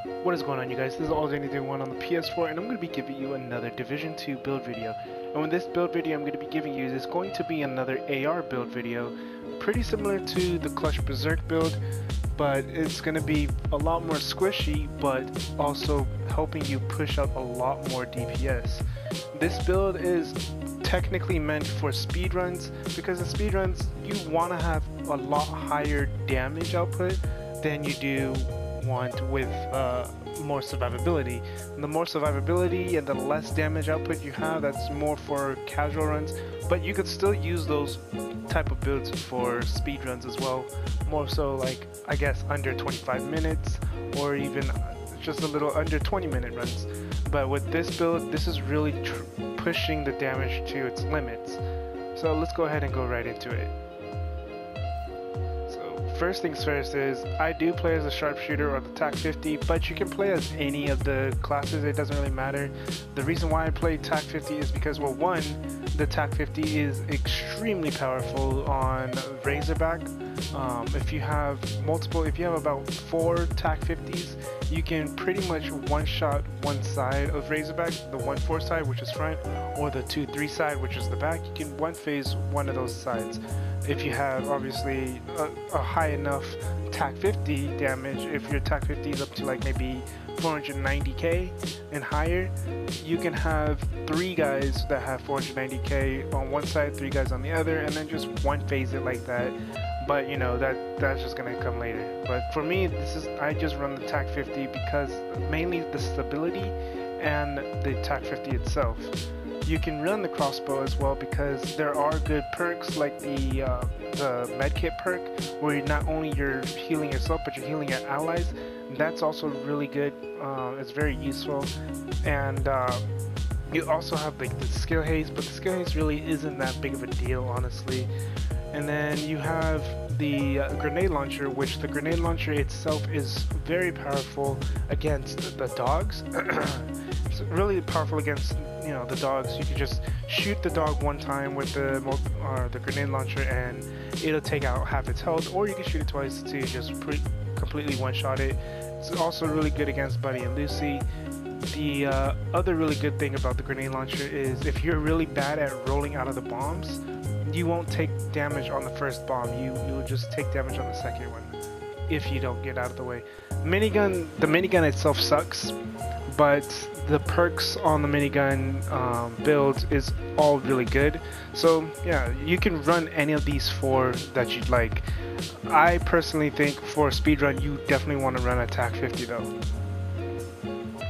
What is going on, you guys? This is All-Anything1 on the PS4, and I'm going to be giving you another Division 2 build video. And with this build video I'm going to be giving you is going to be another AR build video, pretty similar to the Clutch Berserk build, but it's going to be a lot more squishy, but also helping you push out a lot more DPS. This build is technically meant for speedruns, because in speedruns you want to have a lot higher damage output than you do want with more survivability. And the more survivability and the less damage output you have, that's more for casual runs, but you could still use those type of builds for speed runs as well, more so like I guess under 25 minutes or even just a little under 20-minute runs. But with this build, this is really pushing the damage to its limits. So let's go ahead and go right into it. First things first is, I do play as a sharpshooter or the TAC 50, but you can play as any of the classes, it doesn't really matter. The reason why I play TAC 50 is because, well, one, the TAC 50 is extremely powerful on Razorback. If you have about 4 TAC 50s, you can pretty much one-shot one side of Razorback, the 1-4 side, which is front, or the 2-3 side, which is the back. You can one-phase one of those sides. If you have obviously a high enough TAC 50 damage, if your TAC 50 is up to like maybe 490k and higher, you can have 3 guys that have 490k on one side, 3 guys on the other, and then just one phase it like that. But you know, that's just gonna come later. But for me, I just run the TAC 50 because mainly the stability and the TAC 50 itself. You can run the crossbow as well because there are good perks like the medkit perk, where not only you're healing yourself but you're healing your allies. That's also really good. It's very useful. And you also have like the skill haze, but the skill haze really isn't that big of a deal, honestly. And then you have the grenade launcher, which the grenade launcher itself is very powerful against the dogs. It's really powerful against, you know, the dogs. You can just shoot the dog one time with the grenade launcher and it'll take out half its health, or you can shoot it twice to just completely one-shot it. It's also really good against Buddy and Lucy. The other really good thing about the grenade launcher is if you're really bad at rolling out of the bombs, you won't take damage on the first bomb. You'll just take damage on the second one if you don't get out of the way. The minigun itself sucks, but the perks on the minigun build is all really good. So yeah, you can run any of these 4 that you'd like. I personally think for a speedrun you definitely want to run a TAC 50 though.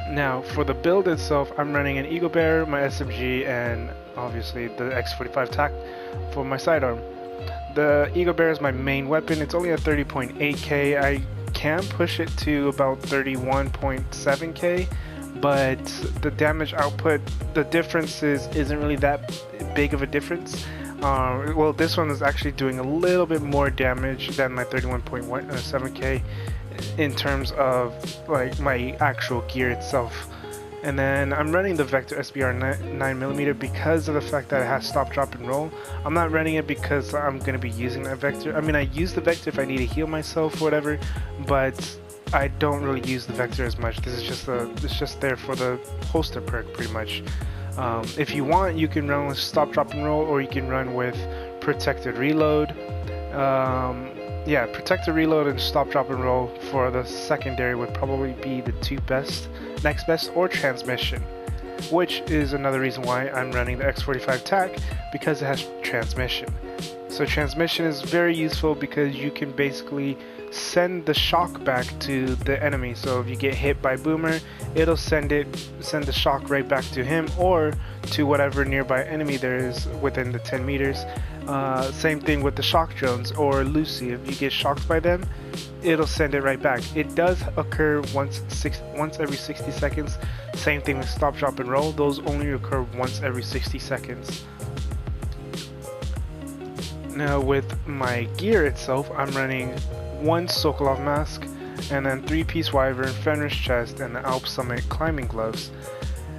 Now for the build itself, I'm running an Eagle Bear, my SMG, and obviously the X45 TAC for my sidearm. The Eagle Bear is my main weapon. It's only at 30.8k. I can push it to about 31.7k, but the damage output, the differences isn't really that big of a difference. Well, this one is actually doing a little bit more damage than my 31.7k in terms of like my actual gear itself. And then I'm running the Vector SBR 9mm because of the fact that it has stop, drop, and roll. I'm not running it because I'm going to be using that Vector. I mean, I use the Vector if I need to heal myself or whatever, but I don't really use the Vector as much. This is just it's just there for the holster perk pretty much. If you want, you can run with stop, drop, and roll, or you can run with protected reload. Yeah, protected reload and stop, drop, and roll for the secondary would probably be the 2 best, next best, or transmission, which is another reason why I'm running the X45 TAC, because it has transmission. So transmission is very useful because you can basically send the shock back to the enemy. So if you get hit by Boomer, it'll send the shock right back to him or to whatever nearby enemy there is within the 10 meters. Same thing with the shock drones or Lucy. If you get shocked by them, it'll send it right back. It does occur once every 60 seconds. Same thing with stop, drop, and roll. Those only occur once every 60 seconds. Now with my gear itself, I'm running 1 Sokolov mask, and then 3-piece Wyvern, Fenris chest, and the Alp Summit climbing gloves.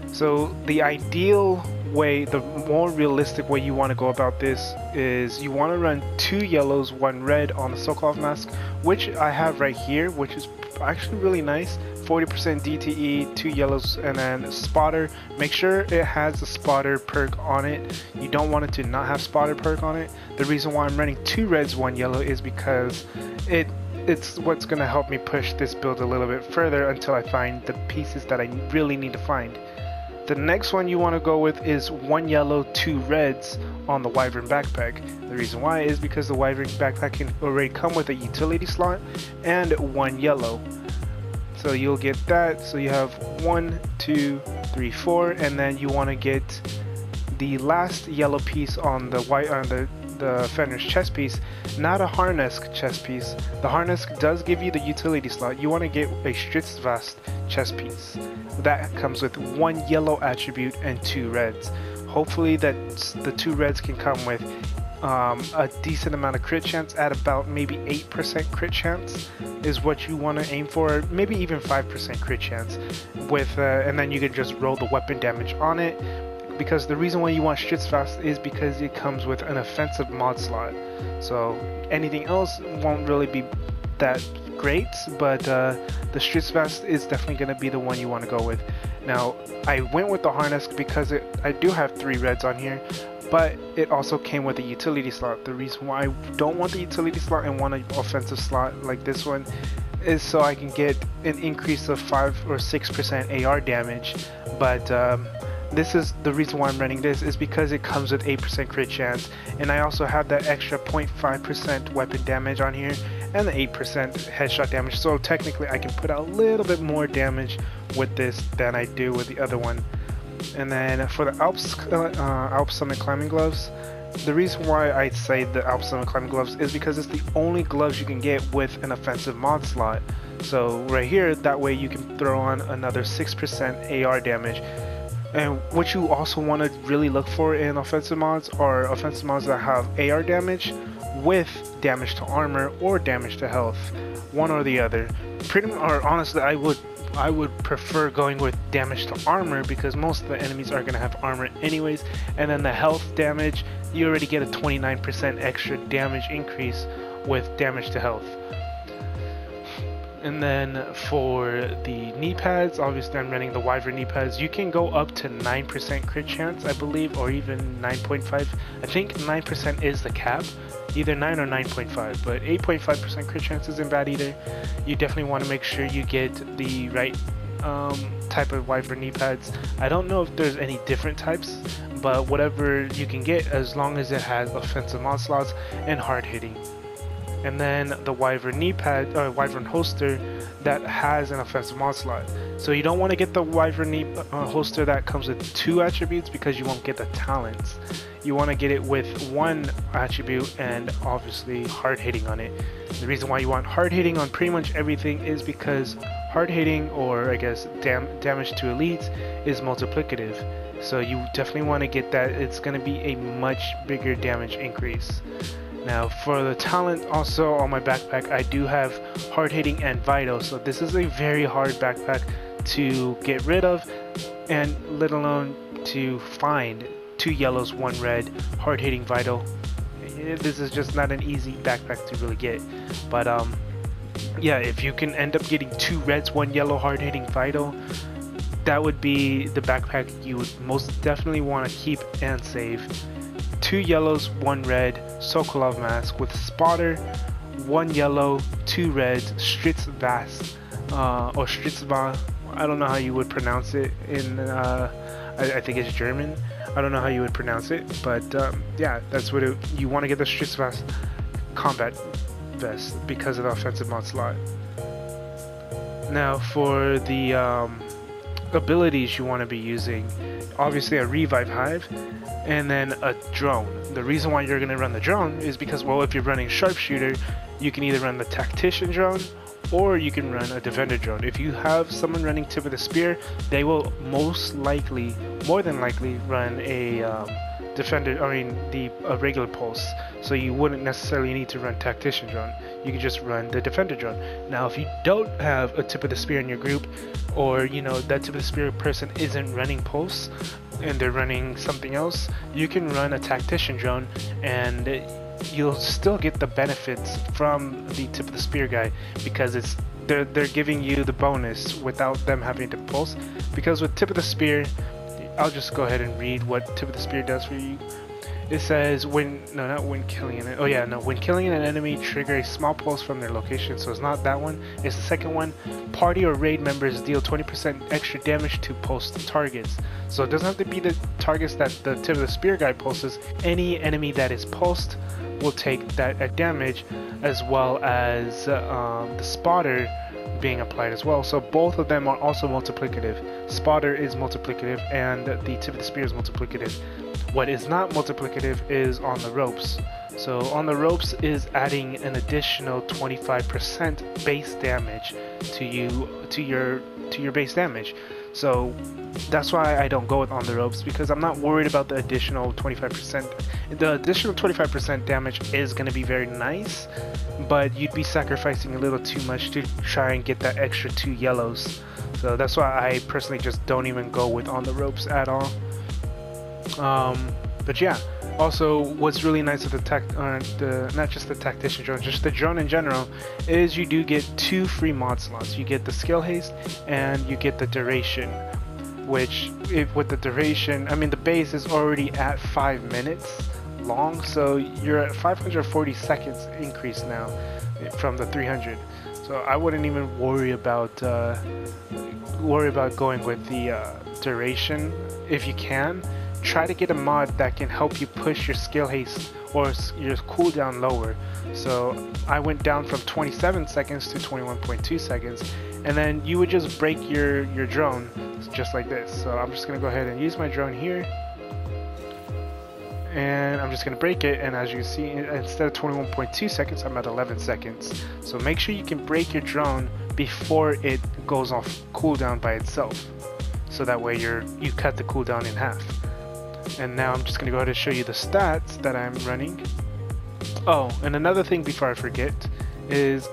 So the ideal way, the more realistic way you want to go about this is you want to run 2 yellows, 1 red on the Sokolov mask, which I have right here, which is actually really nice 40% DTE, 2 yellows, and then spotter. Make sure it has the spotter perk on it. You don't want it to not have spotter perk on it. The reason why I'm running 2 reds, 1 yellow is because it's what's going to help me push this build a little bit further until I find the pieces that I really need to find. The next one you want to go with is 1 yellow, 2 reds on the Wyvern backpack. The reason why is because the Wyvern backpack can already come with a utility slot and 1 yellow. So you'll get that. So you have 1, 2, 3, 4, and then you want to get the last yellow piece on the Fenrir's chest piece, not a harness chest piece. The harness does give you the utility slot. You want to get a Stritzvast chest piece. That comes with 1 yellow attribute and 2 reds. Hopefully that the 2 reds can come with a decent amount of crit chance at about maybe 8% crit chance is what you want to aim for, maybe even 5% crit chance with and then you can just roll the weapon damage on it, because the reason why you want Stritzvast is because it comes with an offensive mod slot. So anything else won't really be that great, but the Stritzvast is definitely going to be the one you want to go with. Now I went with the harness because I do have 3 reds on here, but it also came with a utility slot. The reason why I don't want the utility slot and want an offensive slot like this one is so I can get an increase of 5 or 6% AR damage, but this is the reason why I'm running this is because it comes with 8% crit chance, and I also have that extra 0.5% weapon damage on here and the 8% headshot damage, so technically I can put out a little bit more damage with this than I do with the other one. And then for the Alp Summit climbing gloves, the reason why I say the Alp Summit climbing gloves is because it's the only gloves you can get with an offensive mod slot. So right here, that way you can throw on another 6% AR damage. And what you also want to really look for in offensive mods are offensive mods that have AR damage with damage to armor or damage to health, one or the other. Or honestly, I would prefer going with damage to armor because most of the enemies are going to have armor anyways, and then the health damage, you already get a 29% extra damage increase with damage to health. And then for the knee pads, obviously I'm running the Wyvern knee pads. You can go up to 9% crit chance, I believe, or even 9.5. I think 9% is the cap, either 9 or 9.5, but 8.5% crit chance isn't bad either. You definitely want to make sure you get the right type of Wyvern knee pads. I don't know if there's any different types, but whatever you can get, as long as it has offensive mod slots and hard hitting. And then the Wyvern knee pad, or Wyvern holster that has an offensive mod slot. So you don't want to get the Wyvern knee holster that comes with 2 attributes because you won't get the talents. You want to get it with 1 attribute and obviously hard hitting on it. The reason why you want hard hitting on pretty much everything is because hard hitting, or I guess damage to elites, is multiplicative. So you definitely want to get that. It's going to be a much bigger damage increase. Now for the talent, also on my backpack I do have hard hitting and vital, so this is a very hard backpack to get rid of, and let alone to find 2 yellows, 1 red, hard hitting vital. This is just not an easy backpack to really get, but yeah, if you can end up getting 2 reds, 1 yellow, hard hitting vital, that would be the backpack you would most definitely want to keep and save. 2 yellows, 1 red, Sokolov mask with spotter, 1 yellow, 2 reds, Stritzvast, or Stritzva. I don't know how you would pronounce it in, I think it's German. I don't know how you would pronounce it, but yeah, that's what you want to get, the Stritzvast combat vest because of the offensive mod slot. Now for the abilities you want to be using, obviously a revive hive and then a drone. The reason why you're going to run the drone is because, well, if you're running sharpshooter, you can either run the tactician drone or you can run a defender drone. If you have someone running tip of the spear, they will most likely, more than likely, run a a regular pulse, so you wouldn't necessarily need to run tactician drone. You can just run the defender drone. Now if you don't have a tip of the spear in your group, or you know that tip of the spear person isn't running pulse and they're running something else, you can run a tactician drone and you'll still get the benefits from the tip of the spear guy because it's they're giving you the bonus without them having to pulse, because with tip of the spear, I'll just go ahead and read what tip of the spear does for you. It says when killing an enemy, trigger a small pulse from their location. So it's not that one, it's the second one. Party or raid members deal 20% extra damage to pulsed targets. So it doesn't have to be the targets that the tip of the spear guy pulses. Any enemy that is pulsed will take that damage, as well as the spotter being applied as well. So both of them are also multiplicative. Spotter is multiplicative and the tip of the spear is multiplicative. What is not multiplicative is on the ropes. So on the ropes is adding an additional 25% base damage to your base damage. So that's why I don't go with on the ropes, because I'm not worried about the additional 25%. The additional 25% damage is going to be very nice, but you'd be sacrificing a little too much to try and get that extra 2 yellows. So that's why I personally just don't even go with on the ropes at all. But yeah, also what's really nice with not just the tactician drone, just the drone in general, is you do get 2 free mod slots. You get the skill haste and you get the duration, which with the duration, I mean the base is already at 5 minutes long, so you're at 540 seconds increase now from the 300. So I wouldn't even worry about going with the duration. If you can, try to get a mod that can help you push your skill haste or your cooldown lower. So I went down from 27 seconds to 21.2 seconds, and then you would just break your drone just like this. So I'm just gonna go ahead and use my drone here, and I'm just gonna break it, and as you can see, instead of 21.2 seconds, I'm at 11 seconds. So make sure you can break your drone before it goes off cooldown by itself, so that way you cut the cooldown in half. And now I'm just going to go ahead and show you the stats that I'm running. Oh, and another thing before I forget is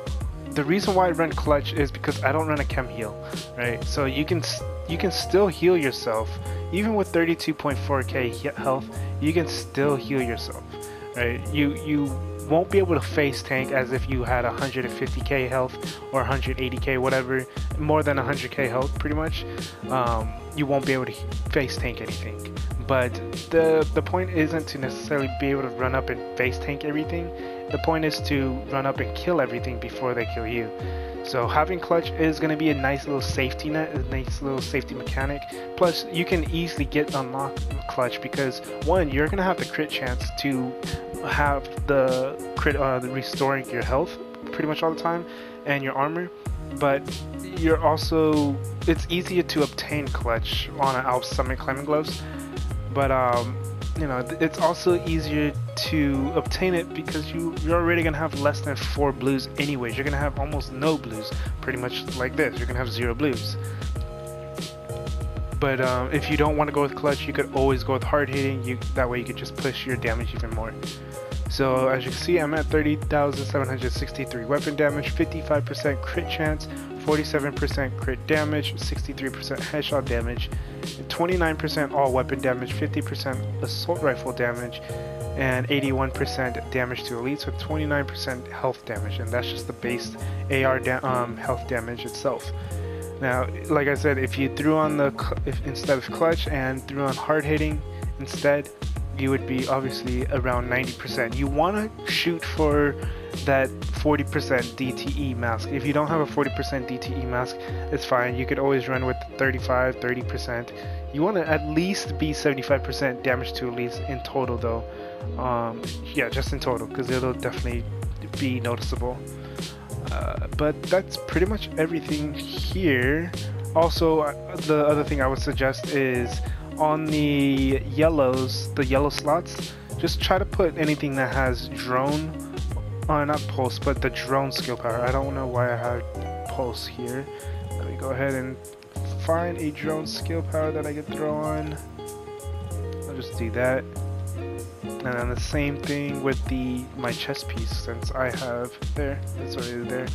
the reason why I run clutch is because I don't run a chem heal, right? So you can still heal yourself even with 32.4k health. You can still heal yourself, right? You won't be able to face tank as if you had 150k health or 180k, whatever, more than 100k health pretty much. You won't be able to face tank anything. But the point isn't to necessarily be able to run up and face tank everything. The point is to run up and kill everything before they kill you. So having clutch is going to be a nice little safety net, a nice little safety mechanic. Plus you can easily get unlocked clutch because one, you're going to have the crit chance to have the crit restoring your health pretty much all the time and your armor, but you're also, it's easier to obtain clutch on an Alp Summit climbing gloves. But you know, it's also easier to obtain it because you're already gonna have less than 4 blues anyways. You're gonna have almost no blues, pretty much like this. You're gonna have 0 blues. But if you don't want to go with clutch, you could always go with hard hitting. That way you could just push your damage even more. So as you can see, I'm at 30,763 weapon damage, 55% crit chance, 47% crit damage, 63% headshot damage, 29% all weapon damage, 50% assault rifle damage, and 81% damage to elites with 29% health damage. And that's just the base AR health damage itself. Now, like I said, if you threw on instead of clutch and threw on hard hitting instead, you would be obviously around 90%. You want to shoot for that 40% DTE mask. If you don't have a 40% DTE mask, it's fine. You could always run with 30%. You want to at least be 75% damage to elites in total though. Yeah, just in total, because it'll definitely be noticeable. But that's pretty much everything here. Also, the other thing I would suggest is on the yellow slots, just try to put anything that has drone, not pulse, but the drone skill power. I don't know why I have pulse here. Let me go ahead and find a drone skill power that I can throw on. I'll just do that. And then the same thing with my chest piece, since I have there, it's already there.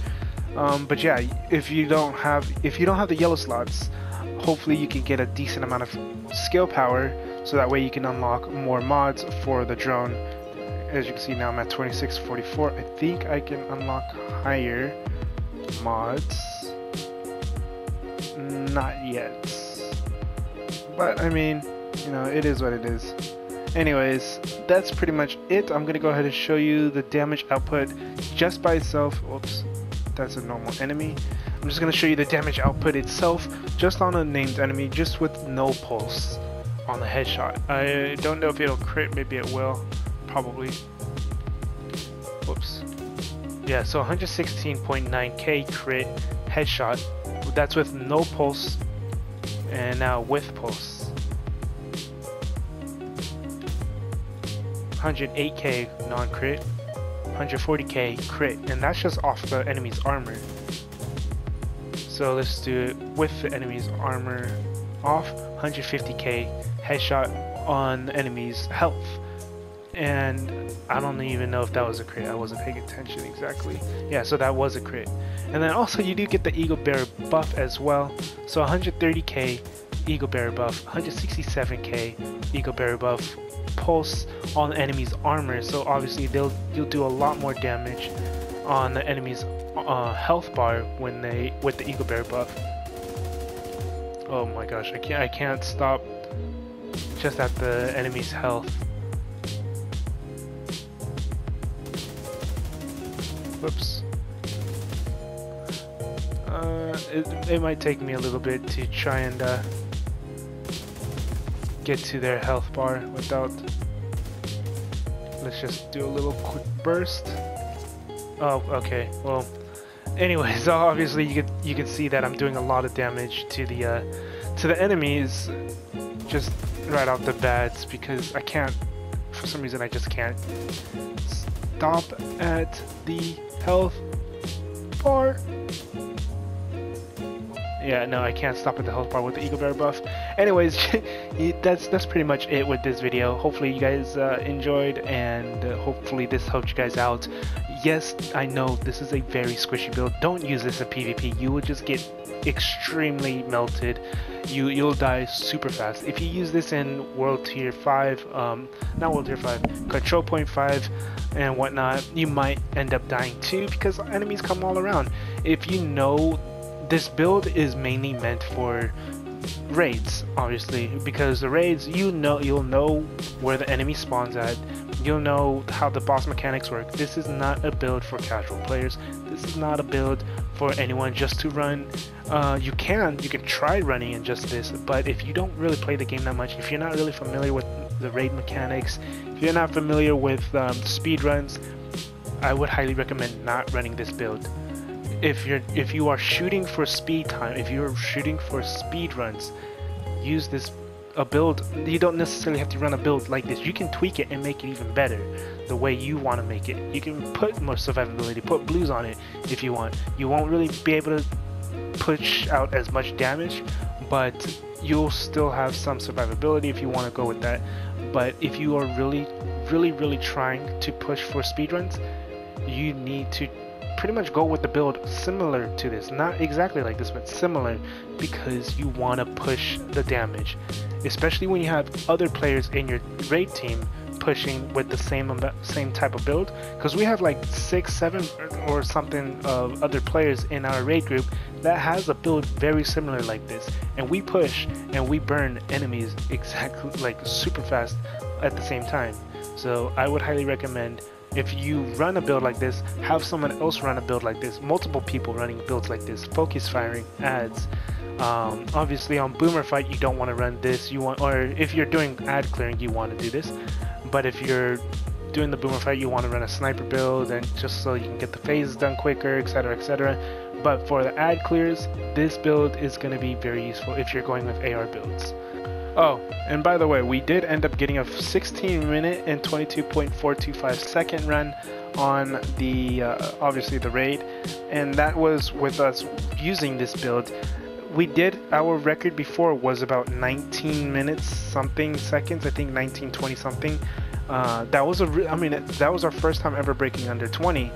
But yeah, if you don't have the yellow slots, hopefully you can get a decent amount of skill power, so that way you can unlock more mods for the drone. As you can see now, I'm at 2644. I think I can unlock higher. mods. Not yet. But I mean, you know, it is what it is. Anyways, that's pretty much it. I'm gonna go ahead and show you the damage output just by itself. Oops, that's a normal enemy. I'm just gonna show you the damage output itself just on a named enemy, just with no pulse on the headshot. I don't know if it'll crit, maybe it will, probably. Whoops. Yeah, so 116.9k crit headshot. That's with no pulse, and now with pulse. 108k non-crit, 140k crit, and that's just off the enemy's armor. So let's do it with the enemy's armor off. 150k headshot on the enemy's health, and I don't even know if that was a crit. I wasn't paying attention exactly. Yeah, so that was a crit. And then also you do get the Eagle Bearer buff as well. So 130k Eagle Bearer buff, 167k Eagle Bearer buff, pulse on the enemy's armor, so obviously you'll do a lot more damage on the enemy's health bar when they with the Eagle Bearer buff. Oh my gosh, I can't stop just at the enemy's health. Whoops. It might take me a little bit to try and get to their health bar without. Let's just do a little quick burst. Oh, okay. Well, anyways, obviously you can see that I'm doing a lot of damage to the enemies just right off the bat, because I can't, for some reason I just can't stop at the health bar. Yeah, no, I can't stop at the health bar with the Eagle Bearer buff. Anyways, that's pretty much it with this video. Hopefully you guys enjoyed, and hopefully this helped you guys out. Yes, I know this is a very squishy build. Don't use this in PvP. You will just get extremely melted. You'll die super fast. If you use this in World Tier 5, not World Tier 5, Control Point 5 and whatnot, you might end up dying too, because enemies come all around. If you know, this build is mainly meant for raids, obviously, because the raids, you'll know where the enemy spawns at, you'll know how the boss mechanics work. This is not a build for casual players. This is not a build for anyone just to run. You can try running in just this, but if you don't really play the game that much, if you're not really familiar with the raid mechanics, if you're not familiar with speed runs, I would highly recommend not running this build. If you are shooting for speed time, if you're shooting for speed runs, use this a build. You don't necessarily have to run a build like this. You can tweak it and make it even better the way you want to make it. You can put more survivability, put blues on it if you want. You won't really be able to push out as much damage, but you'll still have some survivability if you want to go with that. But if you are really trying to push for speedruns, you need to pretty much go with the build similar to this, not exactly like this, but similar, because you want to push the damage, especially when you have other players in your raid team pushing with the same type of build, because we have like 6, 7 or something of other players in our raid group that has a build very similar like this, and we push and we burn enemies exactly like super fast at the same time. So I would highly recommend, if you run a build like this, have someone else run a build like this, multiple people running builds like this, focus firing, ads. Obviously on Boomer Fight you don't want to run this, or if you're doing ad clearing you want to do this, but if you're doing the Boomer Fight you want to run a sniper build, and just so you can get the phases done quicker, etc, etc. But for the ad clears, this build is going to be very useful if you're going with AR builds. Oh, and by the way, we did end up getting a 16-minute and 22.425 second run on the obviously the raid, and that was with us using this build. We did, our record before was about 19 minutes something seconds, I think 19-20 something. That was that was our first time ever breaking under 20,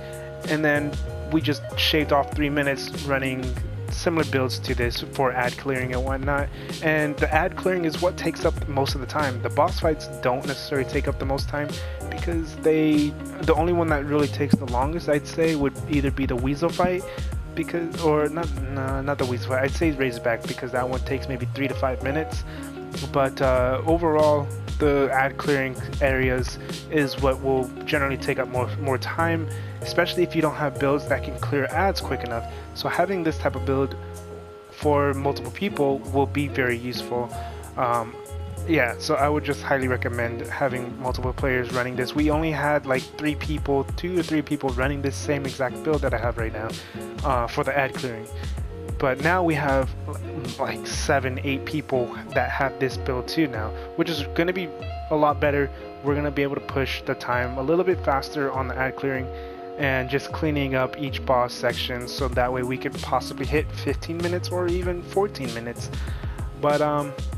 and then we just shaved off 3 minutes running similar builds to this for ad clearing and whatnot, and the ad clearing is what takes up most of the time. The boss fights don't necessarily take up the most time, because the only one that really takes the longest, I'd say, would either be the Weasel fight because, or not, no, not the Weasel. I'd say Razorback because that one takes maybe 3 to 5 minutes. But overall, the ad clearing areas is what will generally take up more time, especially if you don't have builds that can clear ads quick enough. So having this type of build for multiple people will be very useful. Yeah, so I would just highly recommend having multiple players running this. We only had like 2 or 3 people running this same exact build that I have right now for the ad clearing. But now we have like 7-8 people that have this build too now, which is going to be a lot better. We're going to be able to push the time a little bit faster on the ad clearing and just cleaning up each boss section, so that way we could possibly hit 15 minutes or even 14 minutes. But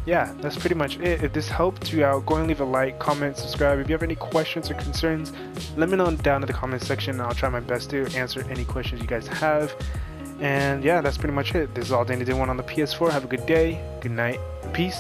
yeah, that's pretty much it. If this helped you out, go and leave a like, comment, subscribe. If you have any questions or concerns, let me know down in the comment section, and I'll try my best to answer any questions you guys have. And yeah, that's pretty much it. This is all Danny Did One on the PS4. Have a good day, good night, peace.